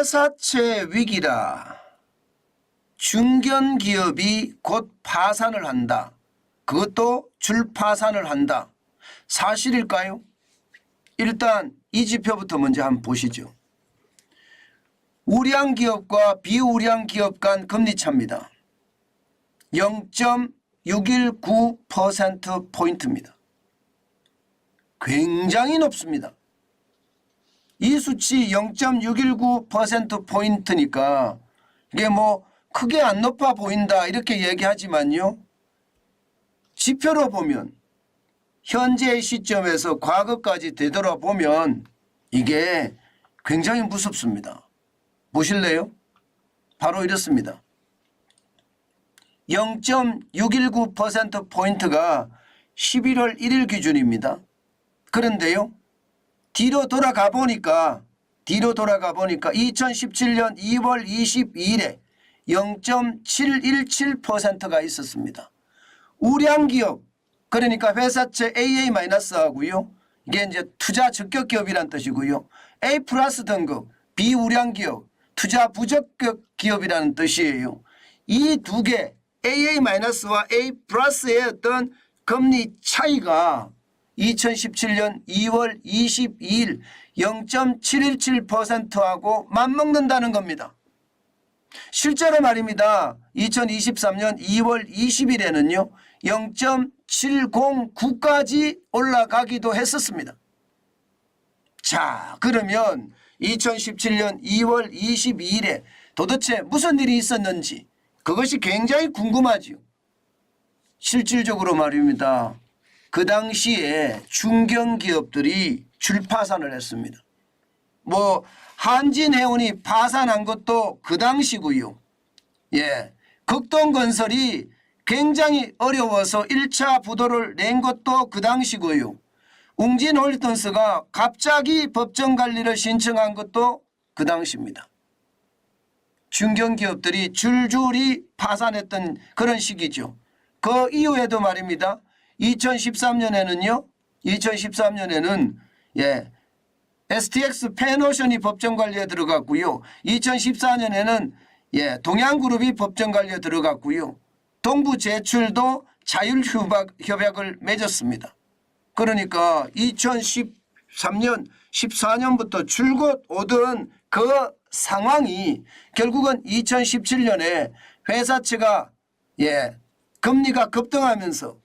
회사채 위기라. 중견기업이 곧 파산을 한다. 그것도 줄파산을 한다. 사실일까요? 일단 이 지표부터 먼저 한번 보시죠. 우량 기업과 비우량 기업 간 금리 차입니다. 0.619%포인트입니다. 굉장히 높습니다. 이 수치 0.619%포인트니까 이게 뭐 크게 안 높아 보인다 이렇게 얘기하지만요. 지표로 보면 현재의 시점에서 과거까지 되돌아보면 이게 굉장히 무섭습니다. 보실래요? 바로 이렇습니다. 0.619%포인트가 11월 1일 기준입니다. 그런데요. 뒤로 돌아가 보니까 2017년 2월 22일에 0.717%가 있었습니다. 우량기업 그러니까 회사채 AA-하고요. 이게 이제 투자 적격 기업이란 뜻이고요. A 플러스 등급 비우량기업 투자 부적격 기업이라는 뜻이에요. 이 두 개 AA-와 A 플러스의 어떤 금리 차이가 2017년 2월 22일 0.717%하고 맞먹는다는 겁니다. 실제로 말입니다. 2023년 2월 20일에는요. 0.709까지 올라가기도 했었습니다. 자, 그러면 2017년 2월 22일에 도대체 무슨 일이 있었는지 그것이 굉장히 궁금하지요. 실질적으로 말입니다. 그 당시에 중견기업들이 줄파산을 했습니다. 뭐 한진해운이 파산한 것도 그 당시고요. 예, 극동건설이 굉장히 어려워서 1차 부도를 낸 것도 그 당시고요. 웅진홀턴스가 갑자기 법정관리를 신청한 것도 그 당시입니다. 중견기업들이 줄줄이 파산했던 그런 시기죠. 그 이후에도 말입니다. 2013년에는 예, STX 펜오션이 법정관리에 들어갔고요. 2014년에는 예, 동양그룹이 법정관리에 들어갔고요. 동부제출도 자율협약을 맺었습니다. 그러니까 2013년 14년부터 줄곧 오던 그 상황이 결국은 2017년에 회사채가 예, 금리가 급등하면서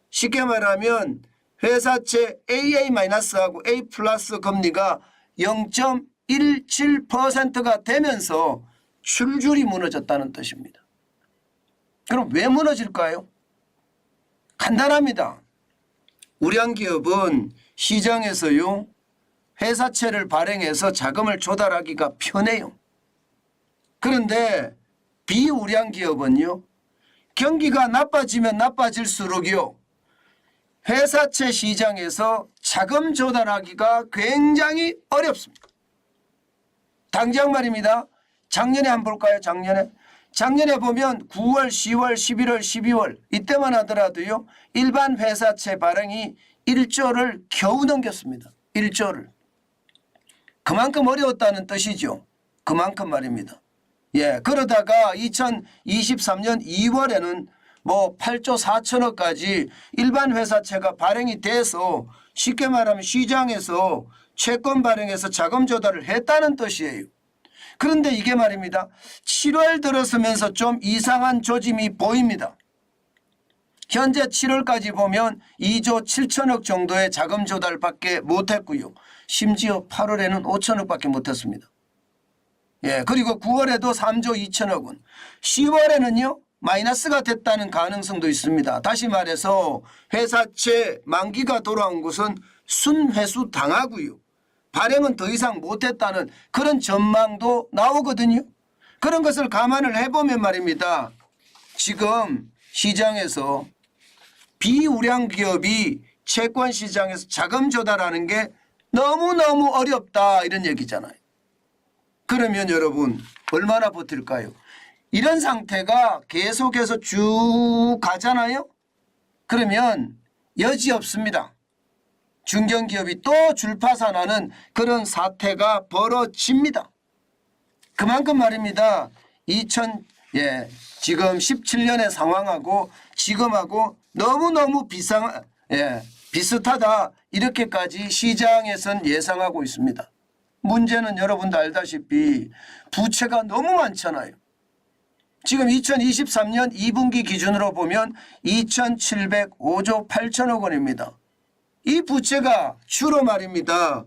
쉽게 말하면 회사채 AA-하고 A 플러스 금리가 0.17%가 되면서 줄줄이 무너졌다는 뜻입니다. 그럼 왜 무너질까요? 간단합니다. 우량기업은 시장에서요. 회사채를 발행해서 자금을 조달하기가 편해요. 그런데 비우량기업은요. 경기가 나빠지면 나빠질수록요. 회사채 시장에서 자금 조달하기가 굉장히 어렵습니다. 당장 말입니다. 작년에 한번 볼까요? 작년에 보면 9월, 10월, 11월, 12월 이때만 하더라도요. 일반 회사채 발행이 1조를 겨우 넘겼습니다. 1조를. 그만큼 어려웠다는 뜻이죠. 그만큼 말입니다. 예, 그러다가 2023년 2월에는 뭐 8조 4천억까지 일반 회사채가 발행이 돼서 쉽게 말하면 시장에서 채권 발행해서 자금 조달을 했다는 뜻이에요. 그런데 이게 말입니다. 7월 들어서면서 좀 이상한 조짐이 보입니다. 현재 7월까지 보면 2조 7천억 정도의 자금 조달밖에 못했고요. 심지어 8월에는 5천억밖에 못했습니다. 예, 그리고 9월에도 3조 2천억 원. 10월에는요. 마이너스가 됐다는 가능성도 있습니다. 다시 말해서 회사채 만기가 돌아온 것은 순회수 당하고요. 발행은 더 이상 못했다는 그런 전망도 나오거든요. 그런 것을 감안을 해보면 말입니다. 지금 시장에서 비우량 기업이 채권 시장에서 자금 조달하는 게 너무너무 어렵다 이런 얘기잖아요. 그러면 여러분 얼마나 버틸까요? 이런 상태가 계속해서 쭉 가잖아요. 그러면 여지없습니다. 중견기업이 또 줄파산하는 그런 사태가 벌어집니다. 그만큼 말입니다. 지금 17년의 상황하고 지금하고 너무너무 비슷하다 이렇게까지 시장에선 예상하고 있습니다. 문제는 여러분도 알다시피 부채가 너무 많잖아요. 지금 2023년 2분기 기준으로 보면 2,705조 8천억 원입니다. 이 부채가 주로 말입니다.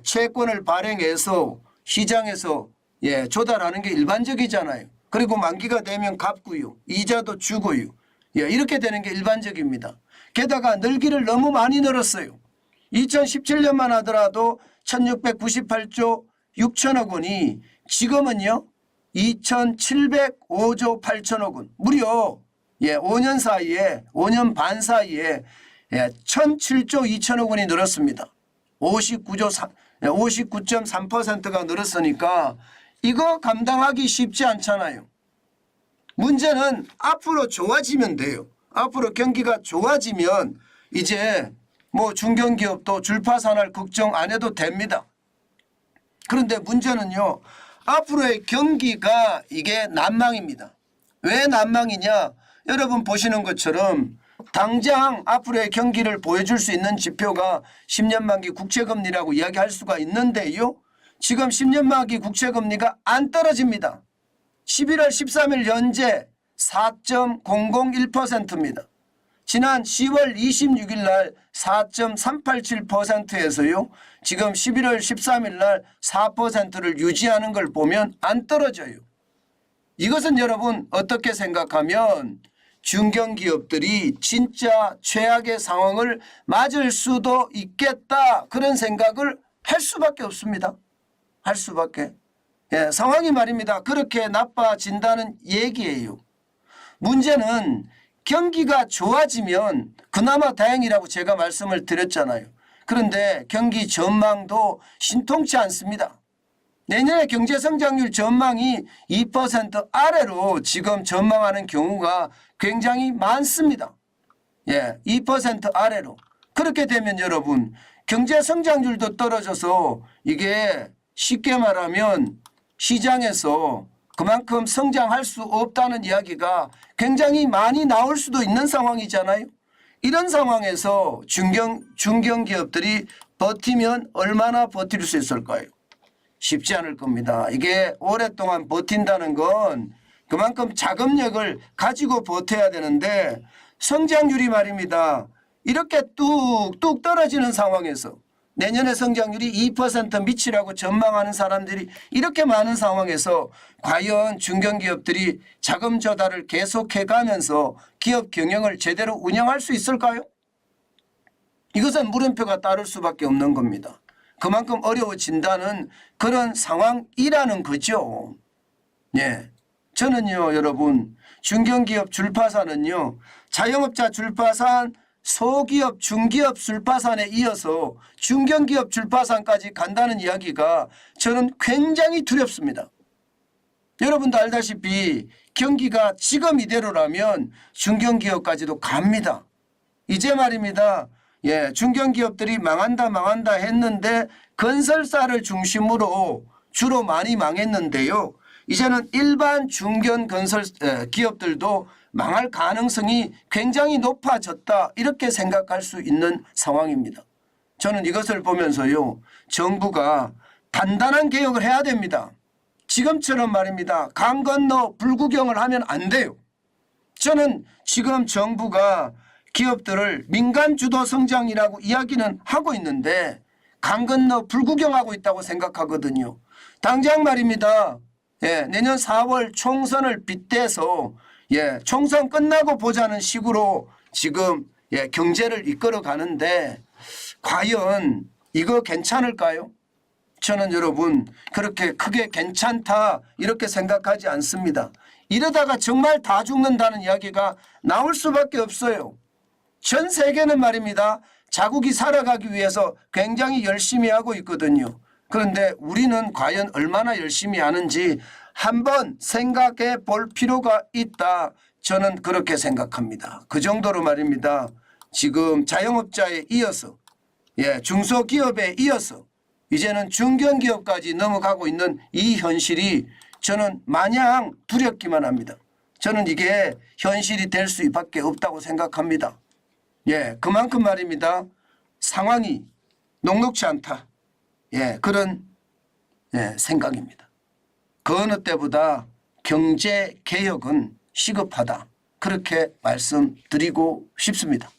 채권을 발행해서 시장에서 조달하는 게 일반적이잖아요. 그리고 만기가 되면 갚고요. 이자도 주고요. 이렇게 되는 게 일반적입니다. 게다가 늘기를 너무 많이 늘었어요. 2017년만 하더라도 1698조 6천억 원이 지금은요 2705조 8천억 원, 무려 5년 사이에 5년 반 사이에 1007조 2천억 원이 늘었습니다. 59.3%가 늘었으니까 이거 감당하기 쉽지 않잖아요. 문제는 앞으로 좋아지면 돼요. 앞으로 경기가 좋아지면 이제 뭐 중견기업도 줄파산할 걱정 안 해도 됩니다. 그런데 문제는요. 앞으로의 경기가 이게 난망입니다. 왜 난망이냐? 여러분 보시는 것처럼 당장 앞으로의 경기를 보여줄 수 있는 지표가 10년 만기 국채금리라고 이야기할 수가 있는데요. 지금 10년 만기 국채금리가 안 떨어집니다. 11월 13일 현재 4.001%입니다. 지난 10월 26일 날 4.387%에서요. 지금 11월 13일 날 4%를 유지하는 걸 보면 안 떨어져요. 이것은 여러분 어떻게 생각하면 중견기업들이 진짜 최악의 상황을 맞을 수도 있겠다 그런 생각을 할 수밖에 없습니다. 할 수밖에. 상황이 말입니다. 그렇게 나빠진다는 얘기예요. 문제는 경기가 좋아지면 그나마 다행이라고 제가 말씀을 드렸잖아요. 그런데 경기 전망도 신통치 않습니다. 내년에 경제성장률 전망이 2% 아래로 지금 전망하는 경우가 굉장히 많습니다. 2% 아래로. 그렇게 되면 여러분 경제성장률도 떨어져서 이게 쉽게 말하면 시장에서 그만큼 성장할 수 없다는 이야기가 굉장히 많이 나올 수도 있는 상황이잖아요. 이런 상황에서 중견기업들이 버티면 얼마나 버틸 수 있을까요? 쉽지 않을 겁니다. 이게 오랫동안 버틴다는 건 그만큼 자금력을 가지고 버텨야 되는데 성장률이 말입니다. 이렇게 뚝뚝 떨어지는 상황에서 내년에 성장률이 2% 미치라고 전망하는 사람들이 이렇게 많은 상황에서 과연 중견기업들이 자금 조달을 계속해가면서 기업 경영을 제대로 운영할 수 있을까요? 이것은 물음표가 따를 수밖에 없는 겁니다. 그만큼 어려워진다는 그런 상황이라는 거죠. 저는요 여러분 중견기업 줄파산은요 자영업자 줄파산 소기업 중기업 줄파산에 이어서 중견기업 줄파산까지 간다는 이야기가 저는 굉장히 두렵습니다. 여러분도 알다시피 경기가 지금 이대로라면 중견기업까지도 갑니다. 이제 말입니다. 중견기업들이 망한다 했는데 건설사를 중심으로 주로 많이 망했는데요. 이제는 일반 중견 건설 기업들도 망할 가능성이 굉장히 높아졌다 이렇게 생각할 수 있는 상황입니다. 저는 이것을 보면서요. 정부가 단단한 개혁을 해야 됩니다. 지금처럼 말입니다. 강 건너 불구경을 하면 안 돼요. 저는 지금 정부가 기업들을 민간 주도 성장이라고 이야기는 하고 있는데 강 건너 불구경하고 있다고 생각하거든요. 당장 말입니다. 내년 4월 총선을 빗대서 총선 끝나고 보자는 식으로 지금 경제를 이끌어 가는데 과연 이거 괜찮을까요? 저는 여러분 그렇게 크게 괜찮다 이렇게 생각하지 않습니다. 이러다가 정말 다 죽는다는 이야기가 나올 수밖에 없어요. 전 세계는 말입니다. 자국이 살아가기 위해서 굉장히 열심히 하고 있거든요. 그런데 우리는 과연 얼마나 열심히 하는지 한번 생각해 볼 필요가 있다. 저는 그렇게 생각합니다. 그 정도로 말입니다. 지금 자영업자에 이어서 중소기업에 이어서 이제는 중견기업까지 넘어가고 있는 이 현실이 저는 마냥 두렵기만 합니다. 저는 이게 현실이 될 수밖에 없다고 생각합니다. 예, 그만큼 말입니다. 상황이 녹록지 않다. 예, 그런 생각입니다. 그 어느 때보다 경제 개혁은 시급하다. 그렇게 말씀드리고 싶습니다.